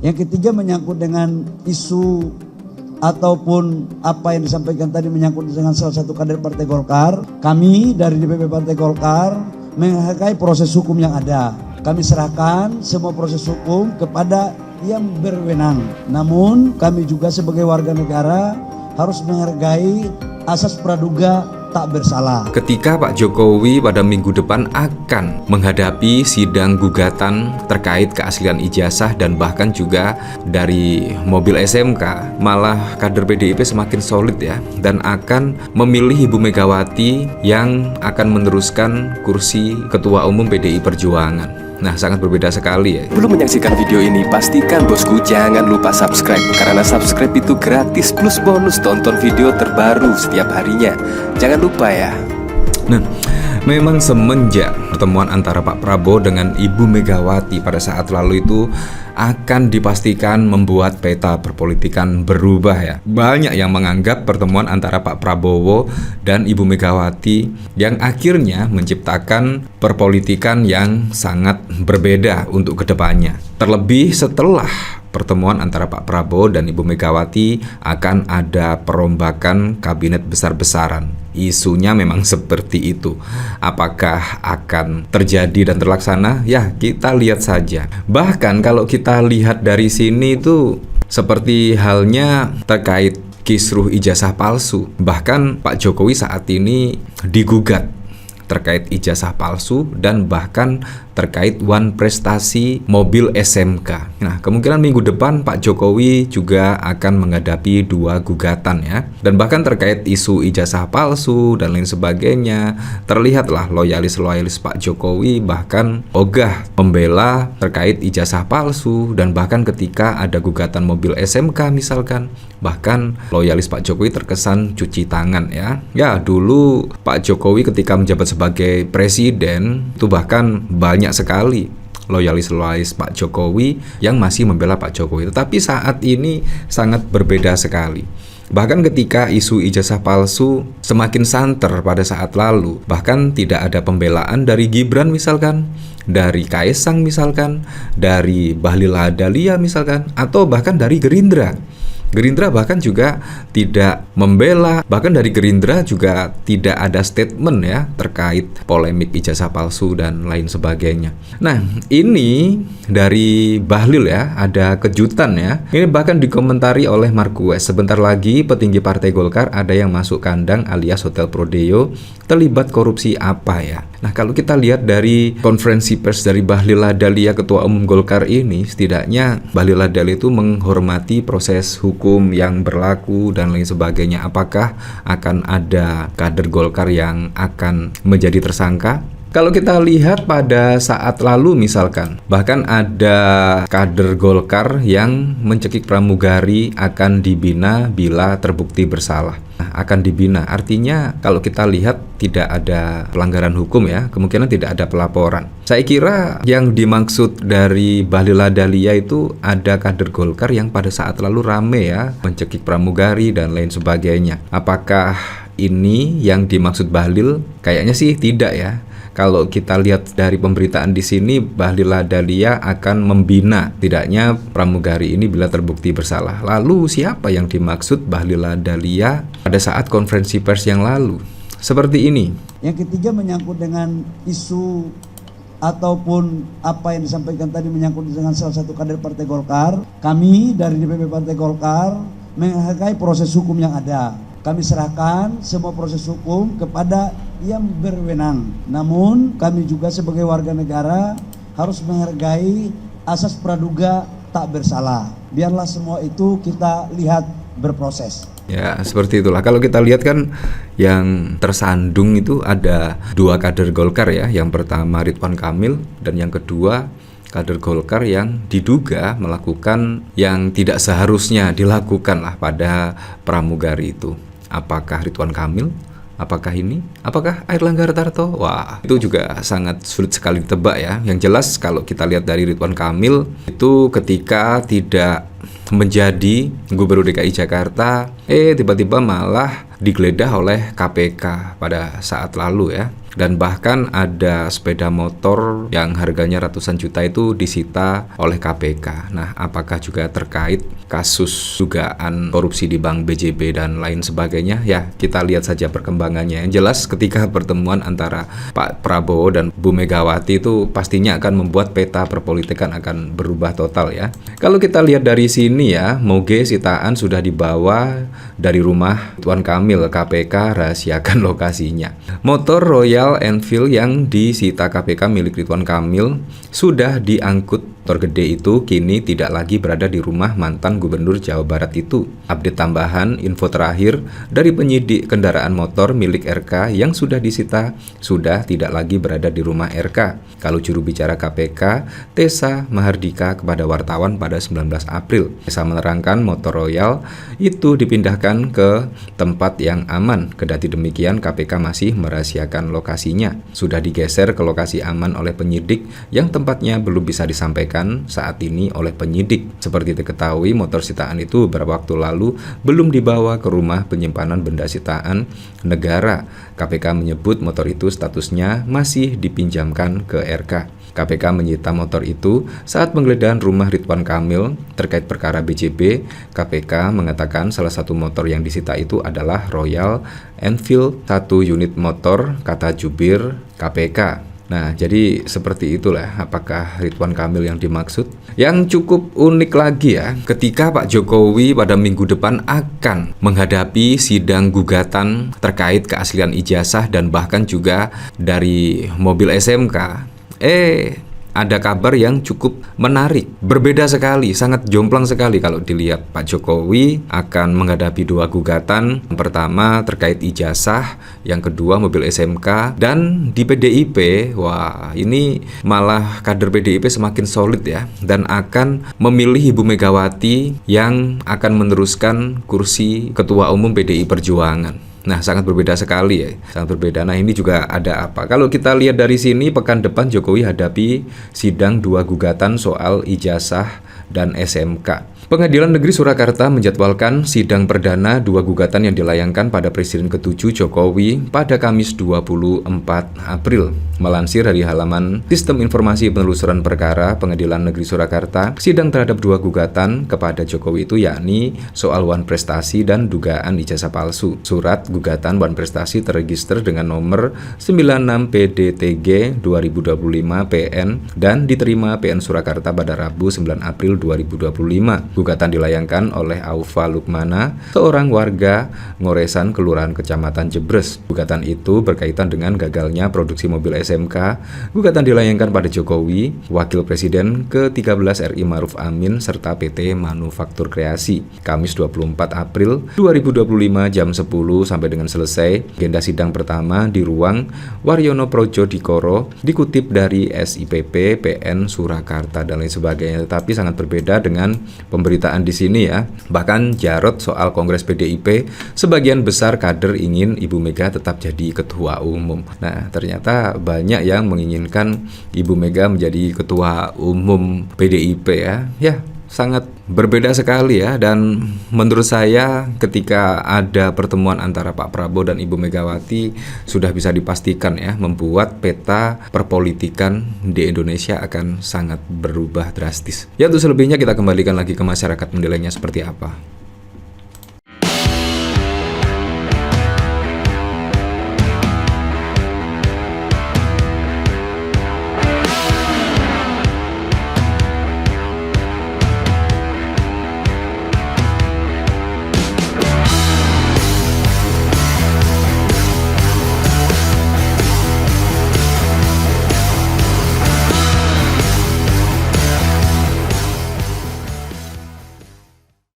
Yang ketiga menyangkut dengan isu ataupun apa yang disampaikan tadi menyangkut dengan salah satu kader Partai Golkar. Kami dari DPP Partai Golkar menghargai proses hukum yang ada. Kami serahkan semua proses hukum kepada yang berwenang. Namun kami juga sebagai warga negara harus menghargai asas praduga tak bersalah. Ketika Pak Jokowi pada minggu depan akan menghadapi sidang gugatan terkait keaslian ijazah dan bahkan juga dari mobil SMK, malah kader PDIP semakin solid ya, dan akan memilih Ibu Megawati yang akan meneruskan kursi Ketua Umum PDI Perjuangan. Nah, sangat berbeda sekali ya. Belum menyaksikan video ini, pastikan bosku jangan lupa subscribe, karena subscribe itu gratis plus bonus tonton video terbaru setiap harinya. Jangan lupa ya. Nah, memang semenjak pertemuan antara Pak Prabowo dengan Ibu Megawati pada saat lalu itu akan dipastikan membuat peta perpolitikan berubah ya. Banyak yang menganggap pertemuan antara Pak Prabowo dan Ibu Megawati yang akhirnya menciptakan perpolitikan yang sangat berbeda untuk kedepannya. Terlebih setelah pertemuan antara Pak Prabowo dan Ibu Megawati akan ada perombakan kabinet besar-besaran. Isunya memang seperti itu. Apakah akan terjadi dan terlaksana? Ya, kita lihat saja. Bahkan kalau kita lihat dari sini itu seperti halnya terkait kisruh ijazah palsu. Bahkan Pak Jokowi saat ini digugat terkait ijazah palsu dan bahkan terkait wan prestasi mobil SMK. Nah, kemungkinan minggu depan Pak Jokowi juga akan menghadapi 2 gugatan ya. Dan bahkan terkait isu ijazah palsu dan lain sebagainya, terlihatlah loyalis-loyalis Pak Jokowi bahkan ogah membela terkait ijazah palsu, dan bahkan ketika ada gugatan mobil SMK misalkan, bahkan loyalis Pak Jokowi terkesan cuci tangan ya. Ya, dulu Pak Jokowi ketika menjabat sebagai presiden itu bahkan banyak sekali loyalis Pak Jokowi yang masih membela Pak Jokowi. Tetapi saat ini sangat berbeda sekali. Bahkan ketika isu ijazah palsu semakin santer pada saat lalu, bahkan tidak ada pembelaan dari Gibran misalkan, dari Kaesang misalkan, dari Bahlil Lahadalia misalkan, atau bahkan dari Gerindra. Gerindra bahkan juga tidak membela, bahkan dari Gerindra juga tidak ada statement ya terkait polemik ijazah palsu dan lain sebagainya. Nah, ini dari Bahlil ya, ada kejutan ya. Ini bahkan dikomentari oleh Marquez. Sebentar lagi petinggi Partai Golkar ada yang masuk kandang alias Hotel Prodeo, terlibat korupsi apa ya? Nah, kalau kita lihat dari konferensi pers dari Bahlil Lahadalia, Ketua Umum Golkar ini, setidaknya Bahlil Lahadalia itu menghormati proses hukum yang berlaku dan lain sebagainya. Apakah akan ada kader Golkar yang akan menjadi tersangka? Kalau kita lihat pada saat lalu misalkan, bahkan ada kader Golkar yang mencekik pramugari akan dibina bila terbukti bersalah. Nah, akan dibina, artinya kalau kita lihat tidak ada pelanggaran hukum ya, kemungkinan tidak ada pelaporan. Saya kira yang dimaksud dari Bahlil Lahadalia itu ada kader Golkar yang pada saat lalu rame ya, mencekik pramugari dan lain sebagainya. Apakah ini yang dimaksud Bahlil? Kayaknya sih tidak ya. Kalau kita lihat dari pemberitaan di sini, Bahlil Lahadalia akan membina tidaknya pramugari ini bila terbukti bersalah. Lalu siapa yang dimaksud Bahlil Lahadalia pada saat konferensi pers yang lalu? Seperti ini. Yang ketiga menyangkut dengan isu ataupun apa yang disampaikan tadi menyangkut dengan salah satu kader Partai Golkar. Kami dari DPP Partai Golkar menghargai proses hukum yang ada. Kami serahkan semua proses hukum kepada yang berwenang. Namun kami juga sebagai warga negara harus menghargai asas praduga tak bersalah. Biarlah semua itu kita lihat berproses. Ya, seperti itulah. Kalau kita lihat kan yang tersandung itu ada 2 kader Golkar ya. Yang pertama Ridwan Kamil dan yang kedua kader Golkar yang diduga melakukan yang tidak seharusnya dilakukan lah pada pramugari itu. Apakah Ridwan Kamil? Apakah ini? Apakah Airlangga Hartarto? Wah, itu juga sangat sulit sekali ditebak ya. Yang jelas kalau kita lihat dari Ridwan Kamil itu ketika tidak menjadi Gubernur DKI Jakarta, tiba-tiba malah digeledah oleh KPK pada saat lalu ya. dan bahkan ada sepeda motor yang harganya ratusan juta itu disita oleh KPK. Nah, apakah juga terkait kasus dugaan korupsi di Bank BJB dan lain sebagainya? Ya, kita lihat saja perkembangannya. Yang jelas ketika pertemuan antara Pak Prabowo dan Bu Megawati itu pastinya akan membuat peta perpolitikan akan berubah total ya. Kalau kita lihat dari sini ya, moge sitaan sudah dibawa dari rumah Ridwan Kamil, KPK rahasiakan lokasinya. Motor Royal Enfield yang disita KPK milik Ridwan Kamil sudah diangkut. Motor gede itu kini tidak lagi berada di rumah mantan Gubernur Jawa Barat itu. Update tambahan info terakhir dari penyidik kendaraan motor milik RK yang sudah disita sudah tidak lagi berada di rumah RK. Kalau juru bicara KPK, Tessa Mahardika kepada wartawan pada 19 April. Tessa menerangkan motor Royal itu dipindahkan ke tempat yang aman. Kendati demikian, KPK masih merahasiakan lokasinya. Sudah digeser ke lokasi aman oleh penyidik yang tempatnya belum bisa disampaikan saat ini oleh penyidik. Seperti diketahui, motor sitaan itu beberapa waktu lalu belum dibawa ke rumah penyimpanan benda sitaan negara. KPK menyebut motor itu statusnya masih dipinjamkan ke RK. KPK menyita motor itu saat penggeledahan rumah Ridwan Kamil terkait perkara BJB. KPK mengatakan salah satu motor yang disita itu adalah Royal Enfield, 1 unit motor, kata jubir KPK. Nah, jadi seperti itulah apakah Ridwan Kamil yang dimaksud. Yang cukup unik lagi ya, ketika Pak Jokowi pada minggu depan akan menghadapi sidang gugatan terkait keaslian ijazah dan bahkan juga dari mobil SMK. Ada kabar yang cukup menarik, berbeda sekali, sangat jomplang sekali kalau dilihat. Pak Jokowi akan menghadapi 2 gugatan, yang pertama terkait ijazah, yang kedua mobil SMK, dan di PDIP, wah ini malah kader PDIP semakin solid ya, dan akan memilih Ibu Megawati yang akan meneruskan kursi Ketua Umum PDI Perjuangan. Nah, sangat berbeda sekali ya, sangat berbeda. Nah, ini juga ada apa? Kalau kita lihat dari sini, pekan depan Jokowi hadapi sidang 2 gugatan soal ijazah dan SMK. Pengadilan Negeri Surakarta menjadwalkan sidang perdana 2 gugatan yang dilayangkan pada Presiden ke-7 Jokowi pada Kamis 24 April. Melansir dari halaman Sistem Informasi Penelusuran Perkara Pengadilan Negeri Surakarta, sidang terhadap 2 gugatan kepada Jokowi itu yakni soal wan prestasi dan dugaan ijazah palsu. Surat gugatan wan prestasi terregister dengan nomor 96 PDTG 2025 PN dan diterima PN Surakarta pada Rabu 9 April 2025. Gugatan dilayangkan oleh Aufa Lukmana, seorang warga Ngoresan, Kelurahan Kecamatan Jebres. Gugatan itu berkaitan dengan gagalnya produksi mobil SMK. Gugatan dilayangkan pada Jokowi, Wakil Presiden ke-13 RI Ma'ruf Amin, serta PT Manufaktur Kreasi. Kamis 24 April 2025 jam 10 sampai dengan selesai. Agenda sidang pertama di ruang Waryono Projo Dikoro, dikutip dari SIPP PN Surakarta dan lain sebagainya. Tetapi sangat berbeda dengan pemberitaan di sini ya. Bahkan Jarot soal Kongres PDIP, sebagian besar kader ingin Ibu Mega tetap jadi ketua umum. Nah, ternyata banyak yang menginginkan Ibu Mega menjadi ketua umum PDIP ya. Ya, sangat berbeda sekali ya, dan menurut saya ketika ada pertemuan antara Pak Prabowo dan Ibu Megawati sudah bisa dipastikan ya, membuat peta perpolitikan di Indonesia akan sangat berubah drastis. Ya, untuk selebihnya kita kembalikan lagi ke masyarakat menilainya seperti apa.